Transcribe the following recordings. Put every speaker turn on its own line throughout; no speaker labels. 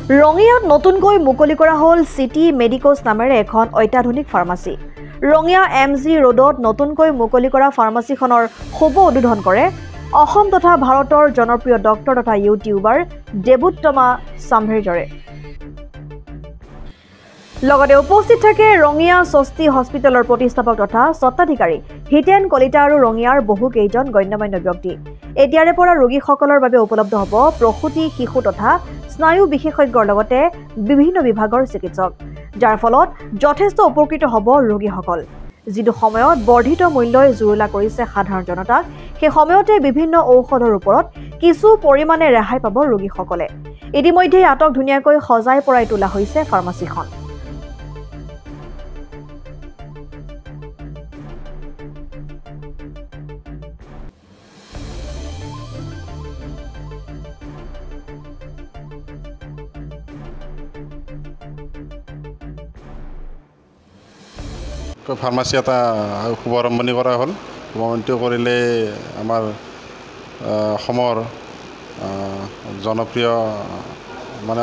ৰঙিয়াত নতুনকৈ মুকলি কৰা হ'ল চিটি মেডিকোজ নামেৰে এখন অত্যাধুনিক ফাৰ্মাচী। ৰঙিয়া MG ৰোডত নতুনকৈ মুকলি কৰা ফাৰ্মাচীখনৰ শুভ উদ্বোধন কৰে অসম তথা ভাৰতৰ জনপ্ৰিয় ডক্টৰ তথা ইউটিউবাৰ দেবোত্তমা সাম্ভেজৰে। লগতে উপস্থিত থাকে ৰঙিয়া স্বস্তি হস্পিটেলৰ প্ৰতিষ্ঠাপক তথা স্বত্বাধিকাৰী হিতেন কলিতা আৰু ৰঙিয়াৰ বহু কেইজন গণ্যমান্য ব্যক্তি। এতিয়াৰে পৰা ৰোগীসকলৰ বাবে উপলব্ধ হ'ব প্ৰসূতি শিশু তথা স্নায়ু বিশেষজ্ঞৰ লগতে বিভিন্ন বিভাগৰ চিকিৎসক, যাৰ ফলত যথেষ্ট উপকৃত হ'ব ৰোগীসকল। যিটো সময়ত বৰ্ধিত মূল্যই জুৰুলা কৰিছে সাধাৰণ জনতাক, সেই সময়তে বিভিন্ন ঔষধৰ ওপৰত কিছু পৰিমাণে ৰেহাই পাব ৰোগীসকলে। ইতিমধ্যে আটক ধুনীয়াকৈ সজাই পৰাই তোলা হৈছে ফাৰ্মাচীখন।
ফাৰ্মাচী এটা শুভাৰম্ভণি কৰা হ'ল। শুভাৰম্ভণি কৰিলে আমাৰ অসমৰ জনপ্ৰিয়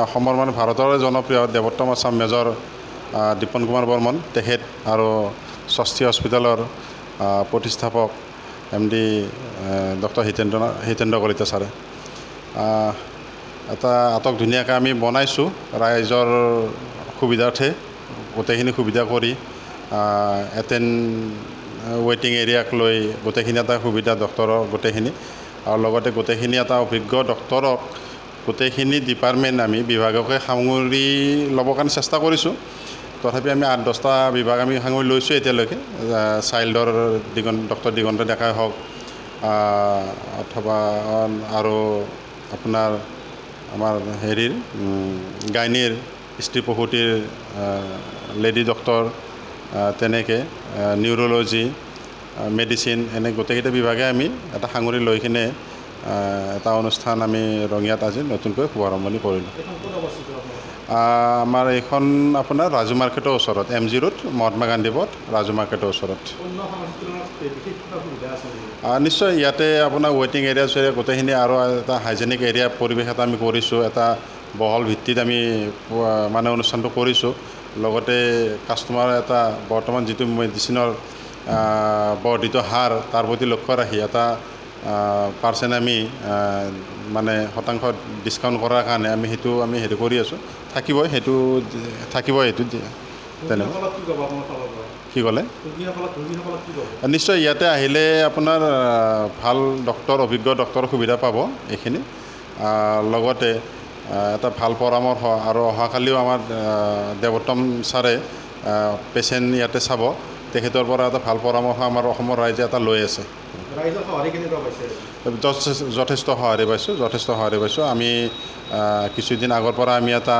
অসমৰ ভাৰতৰে জনপ্ৰিয় দেবোত্তমা মেজৰ দীপন কুমাৰ বৰ্মন তেখেত আৰু স্বস্তি হস্পিটেলৰ প্ৰতিষ্ঠাপক MD ডক্টৰ হিতেন্দ্ৰ কলিতা ছাৰে এটা আটক ধুনীয়াকৈ আমি বনাইছোঁ ৰাইজৰ সুবিধাৰ্থে। গোটেইখিনি সুবিধা কৰি ৱেইটিং এৰিয়াক লৈ গোটেইখিনি এটা সুবিধা ডক্টৰৰ গোটেইখিনি, আৰু লগতে গোটেইখিনি এটা অভিজ্ঞ ডক্টৰক গোটেইখিনি ডিপাৰ্টমেণ্ট আমি বিভাগকে সাঙুৰি ল'বৰ কাৰণে চেষ্টা কৰিছোঁ। তথাপি আমি 8-10টা বিভাগ আমি সাঙুৰি লৈছোঁ এতিয়ালৈকে। চাইল্ডৰ ডক্টৰ দিগন্ত ডেকাই হওক অথবা আৰু আপোনাৰ আমাৰ গাইনীৰ স্ত্ৰী প্ৰসূতিৰ লেডি ডক্টৰ, তেনেকৈ নিউৰলজি, মেডিচিন, এনে গোটেইকেইটা বিভাগে আমি এটা সাঙুৰি লৈ কিনে এটা অনুষ্ঠান আমি ৰঙিয়াত আজি নতুনকৈ শুভাৰম্ভণি কৰিলোঁ। আমাৰ এইখন আপোনাৰ ৰাজু মাৰ্কেটৰ ওচৰত, MG ৰোড মহাত্মা গান্ধী পথ, ৰাজু মাৰ্কেটৰ ওচৰত। নিশ্চয় ইয়াতে আপোনাৰ ৱেইটিং এৰিয়া গোটেইখিনি আৰু এটা হাইজেনিক এৰিয়া পৰিৱেশ এটা আমি কৰিছোঁ। এটা বহল ভিত্তিত আমি অনুষ্ঠানটো কৰিছোঁ। লগতে কাষ্টমাৰ এটা বৰ্তমান যিটো মেডিচিনৰ বৰ্ধিত হাৰ তাৰ প্ৰতি লক্ষ্য ৰাখি এটা পাৰ্চেণ্ট আমি শতাংশ ডিছকাউণ্ট কৰাৰ কাৰণে আমি সেইটো কৰি আছোঁ। থাকিবই সেইটো তেনেকুৱা। কি ক'লে? নিশ্চয় ইয়াতে আহিলে আপোনাৰ ভাল ডক্টৰ, অভিজ্ঞ ডক্টৰৰ সুবিধা পাব এইখিনি। লগতে এটা ভাল পৰামৰ্শ, আৰু অহাকালিও আমাৰ দেবোত্তম ছাৰে পেচেণ্ট ইয়াতে চাব, তেখেতৰ পৰা এটা ভাল পৰামৰ্শ আমাৰ অসমৰ ৰাইজে এটা লৈ আছে। যথেষ্ট সঁহাৰি পাইছোঁ। আমি কিছুদিন আগৰ পৰা আমি এটা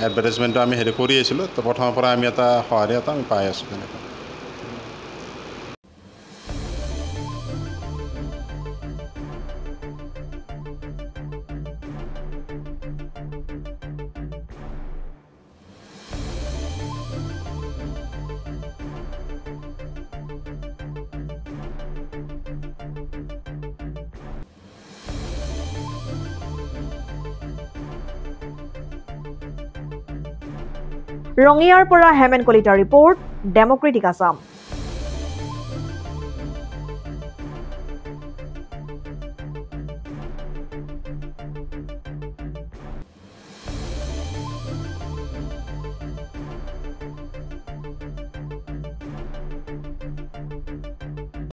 এডভাৰটাইজমেণ্টটো আমি কৰি আছিলোঁ। তো প্ৰথমৰ পৰা আমি এটা সঁহাৰি আমি পাই আছোঁ তেনেকুৱা।
ৰঙিয়াৰ পৰা হেমেন কলিতাৰ ৰিপৰ্ট, ডেমক্ৰেটিক আছাম।